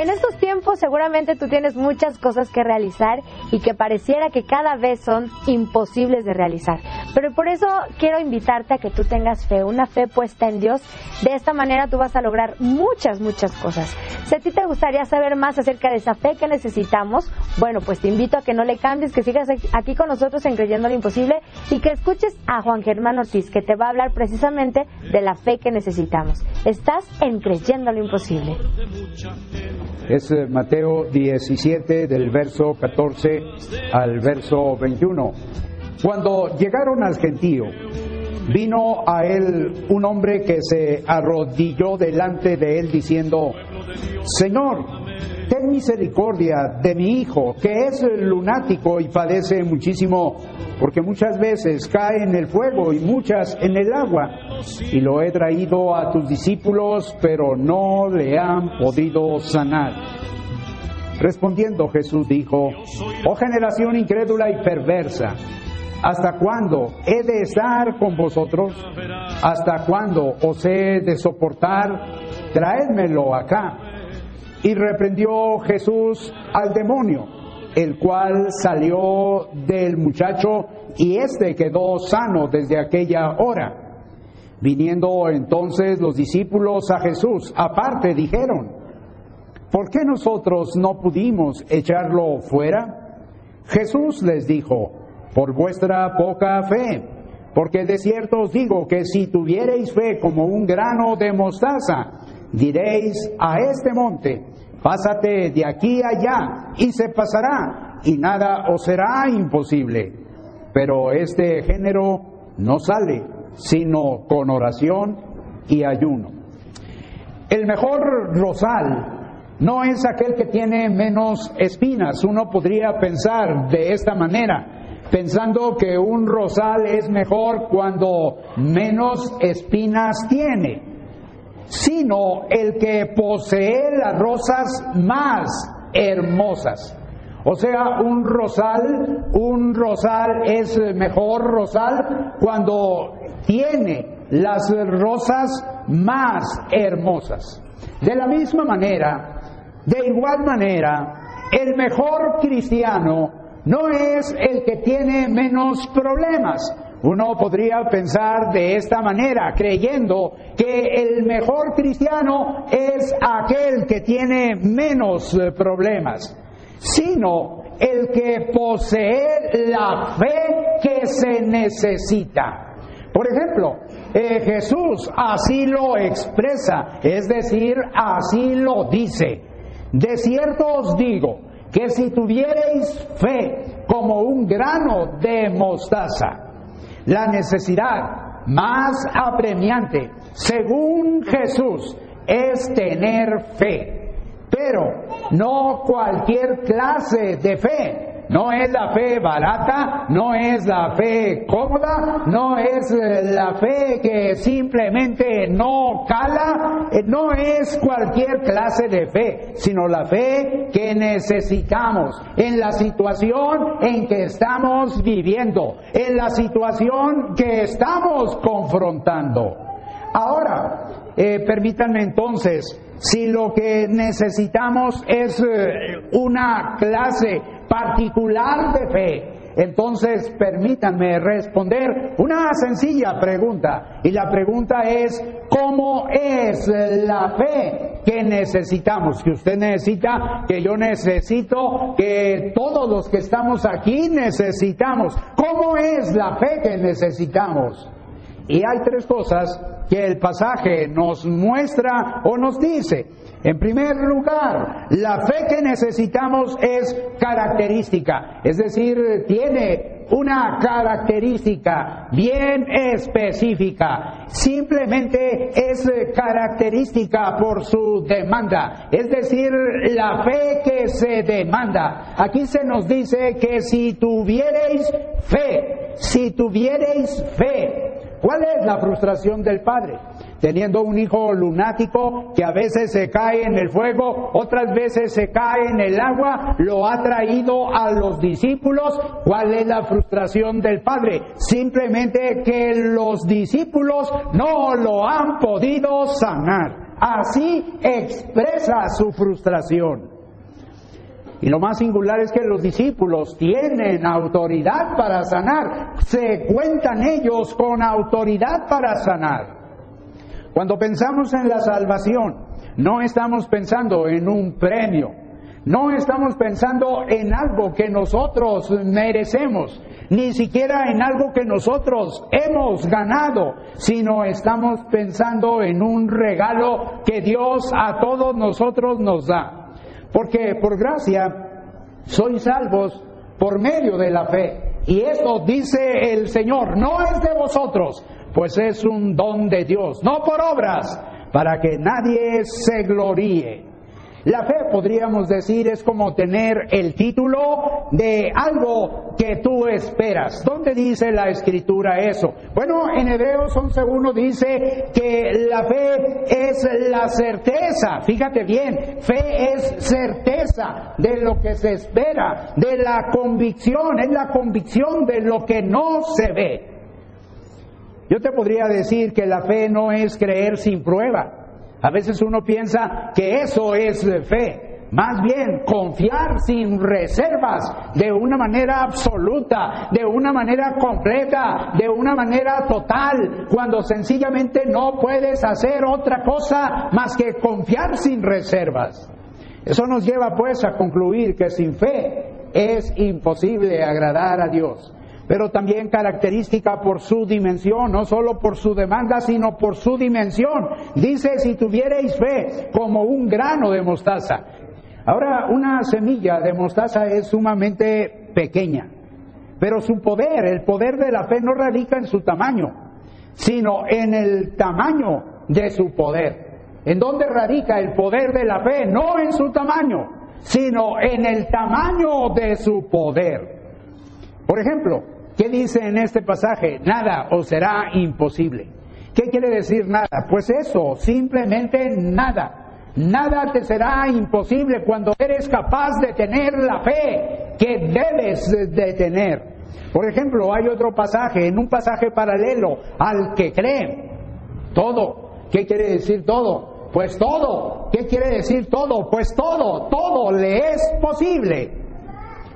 en estos tiempos seguramente tú tienes muchas cosas que realizar y que pareciera que cada vez son imposibles de realizar. Pero por eso quiero invitarte a que tú tengas fe, una fe puesta en Dios. De esta manera tú vas a lograr muchas cosas. Si a ti te gustaría saber más acerca de esa fe que necesitamos, bueno, pues te invito a que no le cambies, que sigas aquí con nosotros en Creyendo lo Imposible y que escuches a Juan Germán Ortiz, que te va a hablar precisamente de la fe que necesitamos. Estás en Creyendo lo Imposible. Es Mateo 17 del verso 14 al verso 21. Cuando llegaron al gentío, vino a él un hombre que se arrodilló delante de él diciendo: Señor, ten misericordia de mi hijo, que es lunático y padece muchísimo, porque muchas veces cae en el fuego y muchas en el agua. Y lo he traído a tus discípulos, pero no le han podido sanar. Respondiendo Jesús dijo: Oh generación incrédula y perversa, ¿hasta cuándo he de estar con vosotros? ¿Hasta cuándo os he de soportar? Traédmelo acá. Y reprendió Jesús al demonio, el cual salió del muchacho, y éste quedó sano desde aquella hora. Viniendo entonces los discípulos a Jesús, aparte dijeron: ¿por qué nosotros no pudimos echarlo fuera? Jesús les dijo: por vuestra poca fe, porque de cierto os digo que si tuviereis fe como un grano de mostaza, diréis a este monte: pásate de aquí allá, y se pasará, y nada os será imposible. Pero este género no sale, sino con oración y ayuno. El mejor rosal no es aquel que tiene menos espinas. Uno podría pensar de esta manera, pensando que un rosal es mejor cuando menos espinas tiene, sino el que posee las rosas más hermosas. O sea, un rosal es mejor rosal cuando tiene las rosas más hermosas. De la misma manera, de igual manera, el mejor cristiano no es el que tiene menos problemas. Uno podría pensar de esta manera, creyendo que el mejor cristiano es aquel que tiene menos problemas, sino el que posee la fe que se necesita. Por ejemplo, Jesús así lo expresa, es decir, así lo dice: de cierto os digo, que si tuviereis fe como un grano de mostaza, la necesidad más apremiante, según Jesús, es tener fe. Pero no cualquier clase de fe. No es la fe barata, no es la fe cómoda, no es la fe que simplemente no cala, no es cualquier clase de fe, sino la fe que necesitamos en la situación en que estamos viviendo, en la situación que estamos confrontando. Ahora, permítanme entonces, si lo que necesitamos es una clase particular de fe, entonces permítanme responder una sencilla pregunta. Y la pregunta es: ¿cómo es la fe que necesitamos? Que usted necesita, que yo necesito, que todos los que estamos aquí necesitamos. ¿Cómo es la fe que necesitamos? Y hay tres cosas que el pasaje nos muestra o nos dice. En primer lugar, la fe que necesitamos es característica, es decir, tiene una característica bien específica. Simplemente es característica por su demanda, es decir, la fe que se demanda. Aquí se nos dice que si tuviereis fe, ¿cuál es la frustración del padre? Teniendo un hijo lunático que a veces se cae en el fuego, otras veces se cae en el agua, lo ha traído a los discípulos. ¿Cuál es la frustración del padre? Simplemente que los discípulos no lo han podido sanar. Así expresa su frustración. Y lo más singular es que los discípulos tienen autoridad para sanar. Se cuentan ellos con autoridad para sanar. Cuando pensamos en la salvación, no estamos pensando en un premio. No estamos pensando en algo que nosotros merecemos, ni siquiera en algo que nosotros hemos ganado, sino estamos pensando en un regalo que Dios a todos nosotros nos da. Porque por gracia sois salvos por medio de la fe. Y esto dice el Señor, no es de vosotros, pues es un don de Dios, no por obras, para que nadie se gloríe. La fe, podríamos decir, es como tener el título de algo que tú esperas. ¿Dónde dice la Escritura eso? Bueno, en Hebreos 11:1 dice que la fe es la certeza. Fíjate bien, fe es certeza de lo que se espera, de la convicción, es la convicción de lo que no se ve. Yo te podría decir que la fe no es creer sin prueba. A veces uno piensa que eso es fe. Más bien, confiar sin reservas, de una manera absoluta, de una manera completa, de una manera total, cuando sencillamente no puedes hacer otra cosa más que confiar sin reservas. Eso nos lleva pues a concluir que sin fe es imposible agradar a Dios. Pero también característica por su dimensión, no solo por su demanda, sino por su dimensión. Dice, si tuvierais fe como un grano de mostaza. Ahora, una semilla de mostaza es sumamente pequeña, pero su poder, el poder de la fe no radica en su tamaño, sino en el tamaño de su poder. ¿En dónde radica el poder de la fe? No en su tamaño, sino en el tamaño de su poder. Por ejemplo, ¿qué dice en este pasaje? Nada os será imposible. ¿Qué quiere decir nada? Pues eso, simplemente nada. Nada te será imposible cuando eres capaz de tener la fe que debes de tener. Por ejemplo, hay otro pasaje, en un pasaje paralelo, al que cree, todo. ¿Qué quiere decir todo? Pues todo. ¿Qué quiere decir todo? Pues todo le es posible.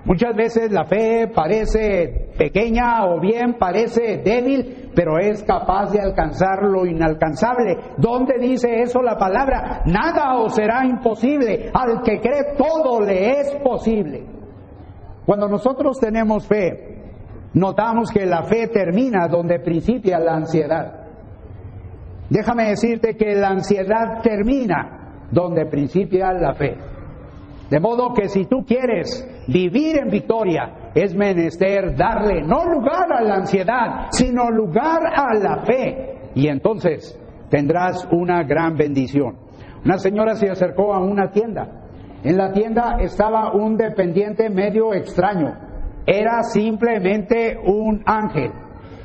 Muchas veces la fe parece pequeña o bien parece débil, pero es capaz de alcanzar lo inalcanzable. ¿Dónde dice eso la palabra? Nada os será imposible. Al que cree todo le es posible. Cuando nosotros tenemos fe, notamos que la fe termina donde principia la ansiedad. Déjame decirte que la ansiedad termina donde principia la fe. De modo que si tú quieres vivir en victoria, es menester darle no lugar a la ansiedad, sino lugar a la fe. Y entonces tendrás una gran bendición. Una señora se acercó a una tienda. En la tienda estaba un dependiente medio extraño. Era simplemente un ángel.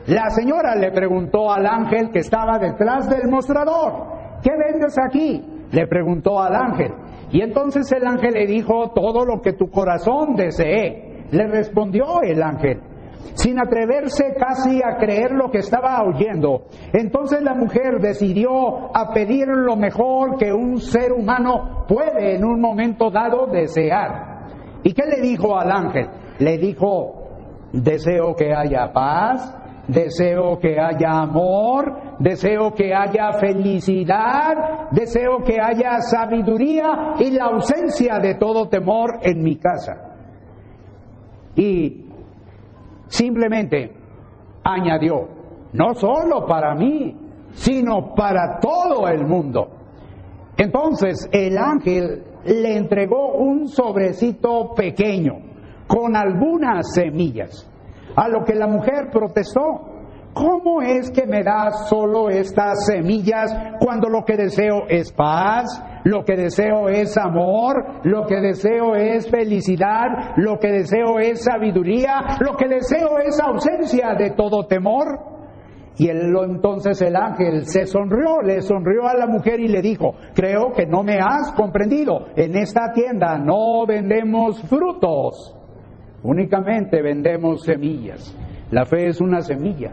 La señora le preguntó al ángel que estaba detrás del mostrador: ¿qué vendes aquí? Le preguntó al ángel. Y entonces el ángel le dijo: todo lo que tu corazón desee. Le respondió el ángel, sin atreverse casi a creer lo que estaba oyendo. Entonces la mujer decidió a pedir lo mejor que un ser humano puede en un momento dado desear. ¿Y qué le dijo al ángel? Le dijo: deseo que haya paz, deseo que haya amor, deseo que haya felicidad, deseo que haya sabiduría y la ausencia de todo temor en mi casa. Y simplemente añadió: no solo para mí, sino para todo el mundo. Entonces el ángel le entregó un sobrecito pequeño con algunas semillas. A lo que la mujer protestó: ¿cómo es que me das solo estas semillas cuando lo que deseo es paz, lo que deseo es amor, lo que deseo es felicidad, lo que deseo es sabiduría, lo que deseo es ausencia de todo temor? Y entonces el ángel se sonrió, le sonrió a la mujer y le dijo: creo que no me has comprendido. En esta tienda no vendemos frutos, únicamente vendemos semillas. La fe es una semilla.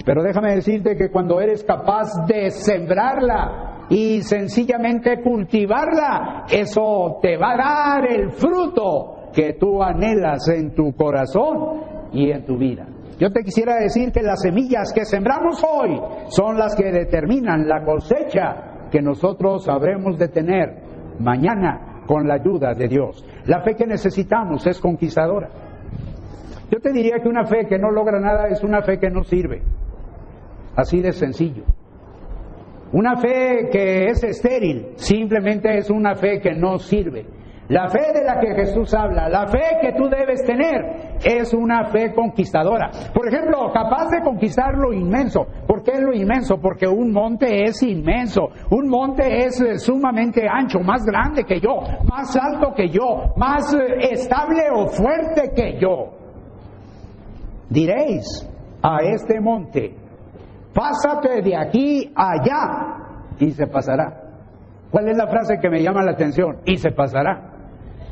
Pero déjame decirte que cuando eres capaz de sembrarla y sencillamente cultivarla. Eso te va a dar el fruto que tú anhelas en tu corazón y en tu vida. Yo te quisiera decir que las semillas que sembramos hoy son las que determinan la cosecha que nosotros habremos de tener mañana con la ayuda de Dios. La fe que necesitamos es conquistadora. Yo te diría que una fe que no logra nada es una fe que no sirve. Así de sencillo. Una fe que es estéril simplemente es una fe que no sirve. La fe de la que Jesús habla, la fe que tú debes tener, es una fe conquistadora. Por ejemplo, capaz de conquistar lo inmenso. ¿Por qué lo inmenso? Porque un monte es inmenso. Un monte es sumamente ancho, más grande que yo, más alto que yo, más estable o fuerte que yo. Diréis a este monte: pásate de aquí a allá, y se pasará. ¿Cuál es la frase que me llama la atención? Y se pasará.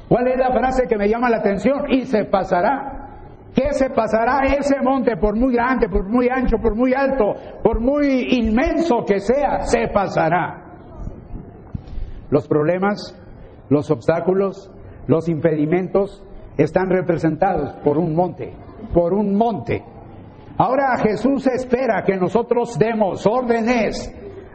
¿Cuál es la frase que me llama la atención? Y se pasará. ¿Qué se pasará? Ese monte, por muy grande, por muy ancho, por muy alto, por muy inmenso que sea, se pasará. Los problemas, los obstáculos, los impedimentos están representados por un monte, por un monte. Ahora Jesús espera que nosotros demos órdenes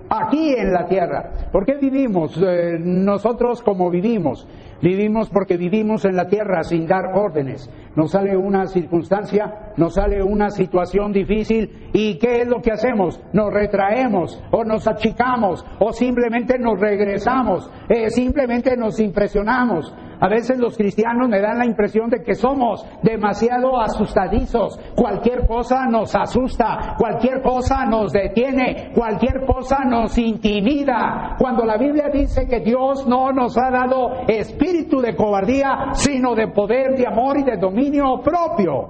aquí en la tierra. ¿Por qué vivimos nosotros como vivimos? Vivimos porque vivimos en la tierra sin dar órdenes. Nos sale una circunstancia, nos sale una situación difícil, ¿y qué es lo que hacemos? Nos retraemos, o nos achicamos, o simplemente nos regresamos, simplemente nos impresionamos. A veces los cristianos me dan la impresión de que somos demasiado asustadizos. Cualquier cosa nos asusta, cualquier cosa nos detiene, cualquier cosa nos intimida. Cuando la Biblia dice que Dios no nos ha dado espíritu de cobardía, sino de poder, de amor y de dominio propio.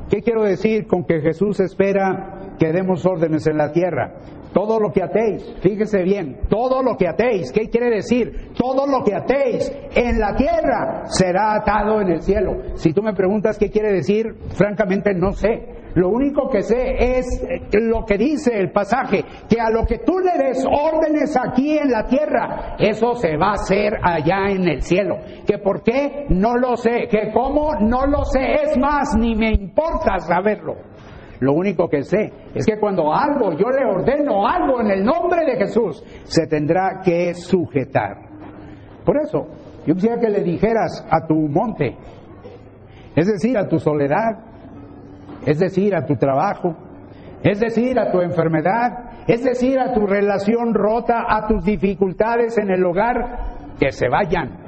¿Qué quiero decir con que Jesús espera que demos órdenes en la tierra? Todo lo que atéis, fíjese bien, todo lo que atéis, ¿qué quiere decir? Todo lo que atéis en la tierra será atado en el cielo. Si tú me preguntas qué quiere decir, francamente no sé. Lo único que sé es lo que dice el pasaje, que a lo que tú le des órdenes aquí en la tierra, eso se va a hacer allá en el cielo. ¿Que por qué? No lo sé. ¿Que cómo? No lo sé. Es más, ni me importa saberlo. Lo único que sé es que cuando yo le ordeno algo en el nombre de Jesús, se tendrá que sujetar. Por eso, yo quisiera que le dijeras a tu monte, es decir, a tu soledad, es decir, a tu trabajo, es decir, a tu enfermedad, es decir, a tu relación rota, a tus dificultades en el hogar, que se vayan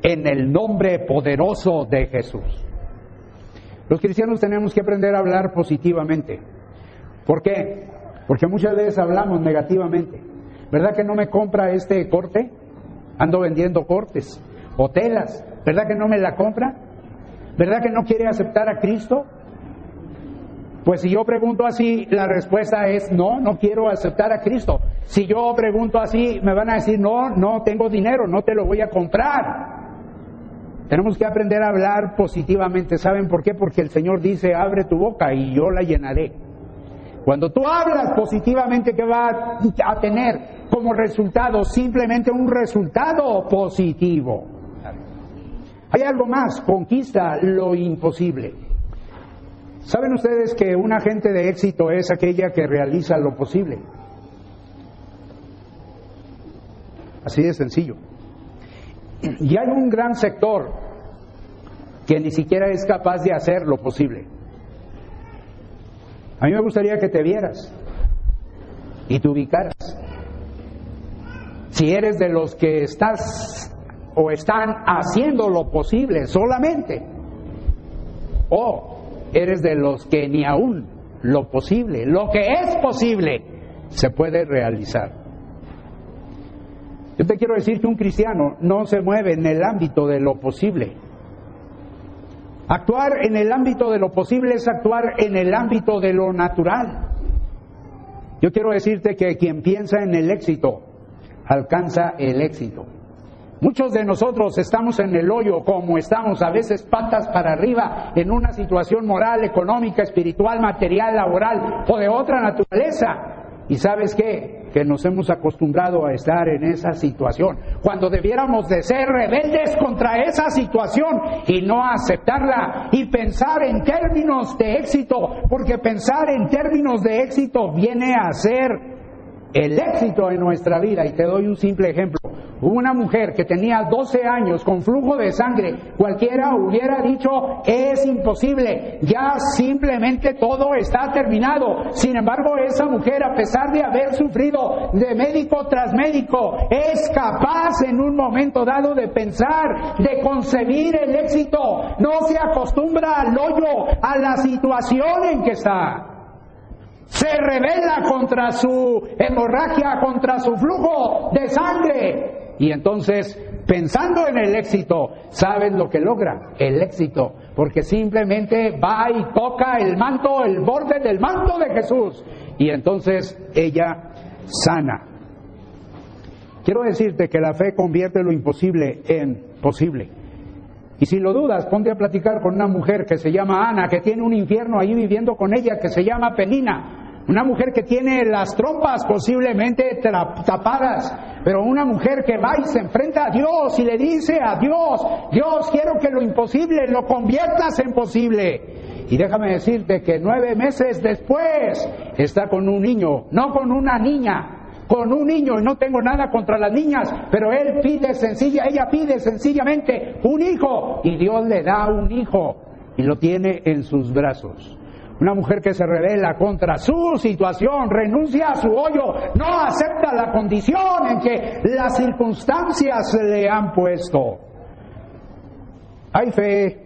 en el nombre poderoso de Jesús. Los cristianos tenemos que aprender a hablar positivamente. ¿Por qué? Porque muchas veces hablamos negativamente. ¿Verdad que no me compra este corte? Ando vendiendo cortes o telas. ¿Verdad que no me la compra? ¿Verdad que no quiere aceptar a Cristo? Pues si yo pregunto así, la respuesta es no, no quiero aceptar a Cristo. Si yo pregunto así, me van a decir no tengo dinero, no te lo voy a comprar. Tenemos que aprender a hablar positivamente. ¿Saben por qué? Porque el Señor dice, abre tu boca y yo la llenaré. Cuando tú hablas positivamente, ¿qué va a tener como resultado? Simplemente un resultado positivo. Hay algo más, conquista lo imposible. ¿Saben ustedes que una gente de éxito es aquella que realiza lo posible? Así de sencillo. Y hay un gran sector que ni siquiera es capaz de hacer lo posible. A mí me gustaría que te vieras y te ubicaras. Si eres de los que estás o están haciendo lo posible solamente, o eres de los que ni aún lo posible, lo que es posible, se puede realizar. Yo te quiero decir que un cristiano no se mueve en el ámbito de lo posible. Actuar en el ámbito de lo posible es actuar en el ámbito de lo natural. Yo quiero decirte que quien piensa en el éxito, alcanza el éxito. Muchos de nosotros estamos en el hoyo como estamos, a veces patas para arriba, en una situación moral, económica, espiritual, material, laboral o de otra naturaleza. ¿Y sabes qué? que nos hemos acostumbrado a estar en esa situación, cuando debiéramos de ser rebeldes contra esa situación y no aceptarla y pensar en términos de éxito, porque pensar en términos de éxito viene a ser el éxito en nuestra vida. Y te doy un simple ejemplo. Hubo una mujer que tenía 12 años con flujo de sangre. Cualquiera hubiera dicho, es imposible, ya simplemente todo está terminado. Sin embargo, esa mujer, a pesar de haber sufrido de médico tras médico, es capaz en un momento dado de pensar, de concebir el éxito. No se acostumbra al hoyo, a la situación en que está. Se rebela contra su hemorragia, contra su flujo de sangre. Y entonces, pensando en el éxito, ¿saben lo que logra? El éxito. Porque simplemente va y toca el manto, el borde del manto de Jesús. Y entonces ella sana. Quiero decirte que la fe convierte lo imposible en posible. Y si lo dudas, ponte a platicar con una mujer que se llama Ana, que tiene un infierno ahí viviendo con ella, que se llama Penina. Una mujer que tiene las trompas posiblemente tapadas, pero una mujer que va y se enfrenta a Dios y le dice a Dios, Dios, quiero que lo imposible lo conviertas en posible. Y déjame decirte que 9 meses después está con un niño, no con una niña, con un niño. Y no tengo nada contra las niñas, pero ella pide sencillamente un hijo, y Dios le da un hijo y lo tiene en sus brazos. Una mujer que se rebela contra su situación, renuncia a su hoyo, no acepta la condición en que las circunstancias le han puesto. Hay fe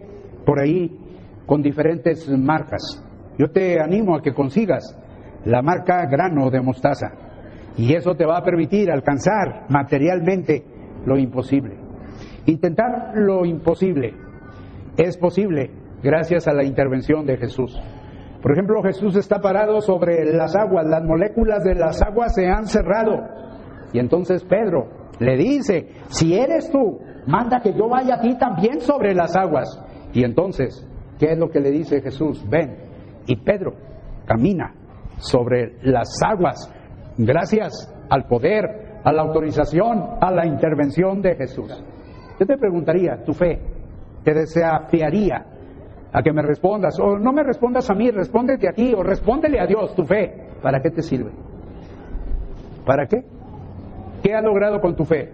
por ahí con diferentes marcas. Yo te animo a que consigas la marca grano de mostaza, y eso te va a permitir alcanzar materialmente lo imposible. Intentar lo imposible es posible gracias a la intervención de Jesús. Por ejemplo, Jesús está parado sobre las aguas, las moléculas de las aguas se han cerrado. Y entonces Pedro le dice, si eres tú, manda que yo vaya a ti también sobre las aguas. Y entonces, ¿qué es lo que le dice Jesús? Ven. Y Pedro camina sobre las aguas gracias al poder, a la autorización, a la intervención de Jesús. Yo te preguntaría, tu fe te desafiaría a que me respondas, o no me respondas a mí, respóndete a ti, o respóndele a Dios. Tu fe, ¿para qué te sirve? ¿Para qué? ¿Qué has logrado con tu fe?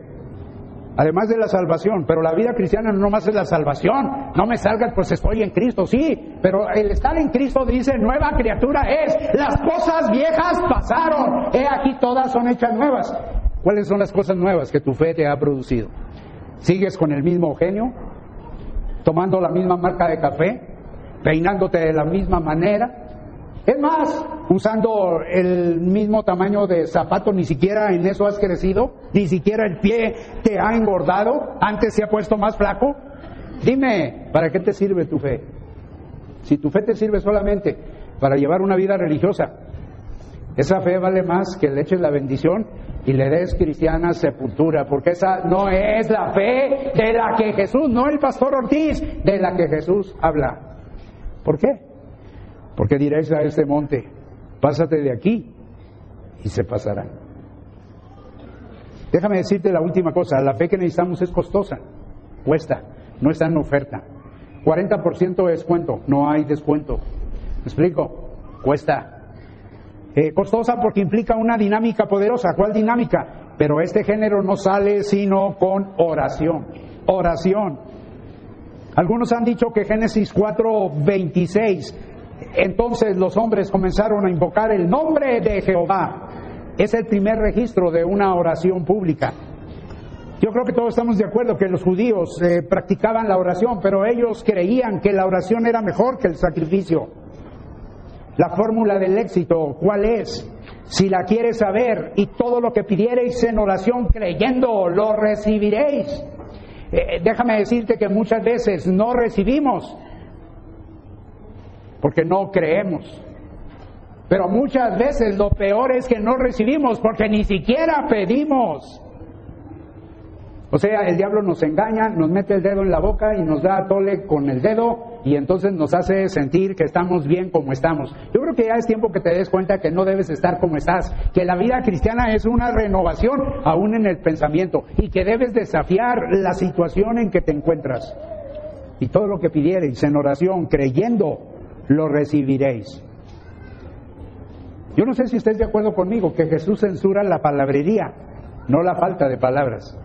Además de la salvación, pero la vida cristiana no más es la salvación. No me salgas, pues estoy en Cristo, sí, pero el estar en Cristo dice, nueva criatura es, las cosas viejas pasaron, he aquí todas son hechas nuevas. ¿Cuáles son las cosas nuevas que tu fe te ha producido? ¿Sigues con el mismo genio? ¿Tomando la misma marca de café? ¿Peinándote de la misma manera? Es más, usando el mismo tamaño de zapato, ni siquiera en eso has crecido, ni siquiera el pie te ha engordado, antes se ha puesto más flaco. Dime, ¿para qué te sirve tu fe? Si tu fe te sirve solamente para llevar una vida religiosa, esa fe vale más que le eches la bendición y le des cristiana sepultura, porque esa no es la fe de la que Jesús, no el pastor Ortiz, de la que Jesús habla. ¿Por qué? Porque diréis a este monte, pásate de aquí, y se pasará. Déjame decirte la última cosa, la fe que necesitamos es costosa, cuesta, no está en oferta. 40% de descuento, no hay descuento. ¿Me explico? Cuesta. Costosa porque implica una dinámica poderosa. ¿Cuál dinámica? Pero este género no sale sino con oración. Oración. Algunos han dicho que Génesis 4:26, entonces los hombres comenzaron a invocar el nombre de Jehová. Es el primer registro de una oración pública. Yo creo que todos estamos de acuerdo que los judíos practicaban la oración, pero ellos creían que la oración era mejor que el sacrificio. La fórmula del éxito, ¿cuál es? Si la quieres saber, y todo lo que pidiereis en oración creyendo, lo recibiréis. Déjame decirte que muchas veces no recibimos porque no creemos. Pero muchas veces lo peor es que no recibimos porque ni siquiera pedimos. O sea, el diablo nos engaña, nos mete el dedo en la boca y nos da tole con el dedo y entonces nos hace sentir que estamos bien como estamos. Yo creo que ya es tiempo que te des cuenta que no debes estar como estás, que la vida cristiana es una renovación aún en el pensamiento y que debes desafiar la situación en que te encuentras. Y todo lo que pidiereis en oración, creyendo, lo recibiréis. Yo no sé si estés de acuerdo conmigo que Jesús censura la palabrería, no la falta de palabras.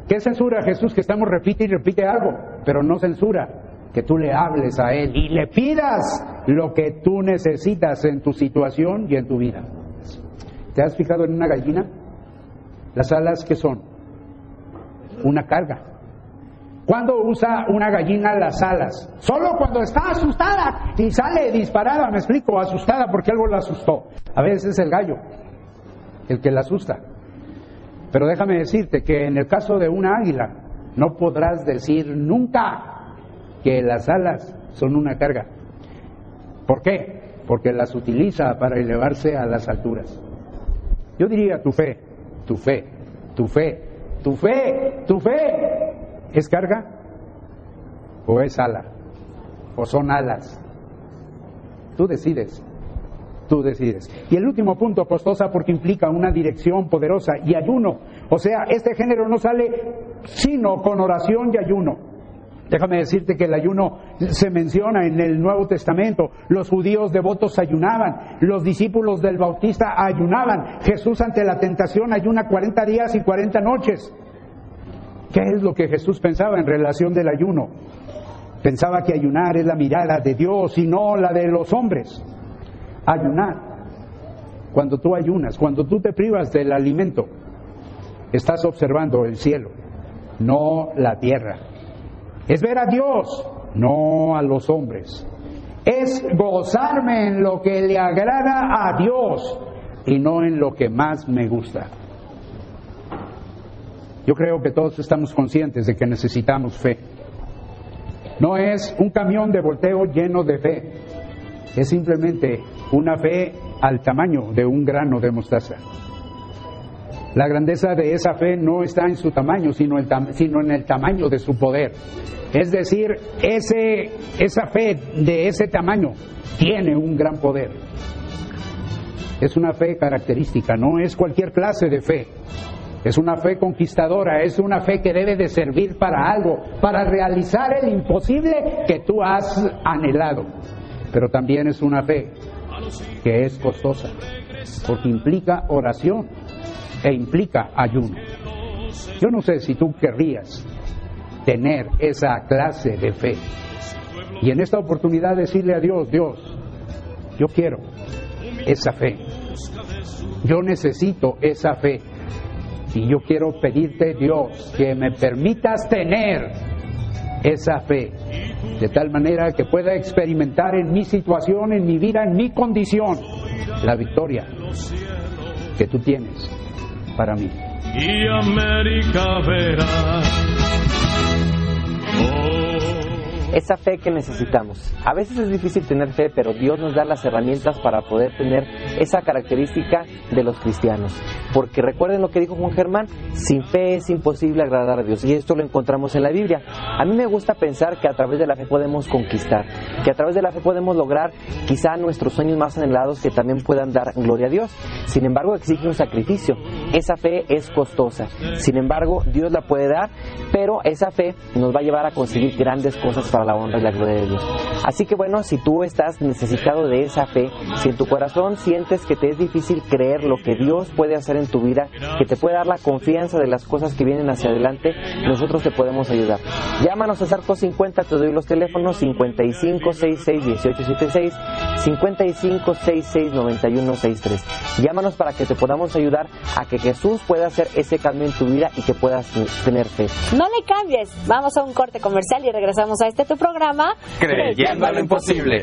¿Qué censura Jesús? Que estamos repite y repite algo, pero no censura que tú le hables a Él y le pidas lo que tú necesitas en tu situación y en tu vida. ¿Te has fijado en una gallina? Las alas, ¿qué son? Una carga. ¿Cuándo usa una gallina las alas? Solo cuando está asustada y sale disparada, me explico, asustada porque algo la asustó. A veces es el gallo el que la asusta. Pero déjame decirte que en el caso de una águila no podrás decir nunca que las alas son una carga. ¿Por qué? Porque las utiliza para elevarse a las alturas. Yo diría tu fe, tu fe, tu fe, tu fe, tu fe. ¿Es carga? ¿O es ala? ¿O son alas? Tú decides. Tú decides. Y el último punto, costosa, porque implica una dirección poderosa y ayuno. O sea, este género no sale sino con oración y ayuno. Déjame decirte que el ayuno se menciona en el Nuevo Testamento. Los judíos devotos ayunaban, los discípulos del Bautista ayunaban. Jesús ante la tentación ayuna 40 días y 40 noches. ¿Qué es lo que Jesús pensaba en relación del ayuno? Pensaba que ayunar es la mirada de Dios y no la de los hombres. Ayunar. Cuando tú ayunas, cuando tú te privas del alimento, estás observando el cielo, no la tierra. Es ver a Dios, no a los hombres. Es gozarme en lo que le agrada a Dios y no en lo que más me gusta. Yo creo que todos estamos conscientes de que necesitamos fe. No es un camión de volteo lleno de fe, es simplemente una fe al tamaño de un grano de mostaza. La grandeza de esa fe no está en su tamaño, sino en el tamaño de su poder. Es decir, esa fe de ese tamaño tiene un gran poder. Es una fe característica, no es cualquier clase de fe. Es una fe conquistadora, es una fe que debe de servir para algo, para realizar el imposible que tú has anhelado. Pero también es una fe que es costosa, porque implica oración e implica ayuno. Yo no sé si tú querrías tener esa clase de fe y en esta oportunidad decirle a Dios, Dios, yo quiero esa fe, yo necesito esa fe. Y yo quiero pedirte, Dios, que me permitas tener esa fe, de tal manera que pueda experimentar en mi situación, en mi vida, en mi condición, la victoria que tú tienes para mí. Y América verá. Esa fe que necesitamos. A veces es difícil tener fe, pero Dios nos da las herramientas para poder tener esa característica de los cristianos. Porque recuerden lo que dijo Juan Germán, sin fe es imposible agradar a Dios. Y esto lo encontramos en la Biblia. A mí me gusta pensar que a través de la fe podemos conquistar, que a través de la fe podemos lograr quizá nuestros sueños más anhelados que también puedan dar gloria a Dios. Sin embargo, exige un sacrificio. Esa fe es costosa. Sin embargo, Dios la puede dar, pero esa fe nos va a llevar a conseguir grandes cosas para la honra y la gloria de Dios. Así que bueno, si tú estás necesitado de esa fe, si en tu corazón sientes que te es difícil creer lo que Dios puede hacer en tu vida, que te puede dar la confianza de las cosas que vienen hacia adelante, nosotros te podemos ayudar. Llámanos a Sarco 50, te doy los teléfonos 55661876, 55669163. Llámanos para que te podamos ayudar a que Jesús pueda hacer ese cambio en tu vida y que puedas tener fe. No le cambies, vamos a un corte comercial y regresamos a tu programa Creyendo a lo Imposible.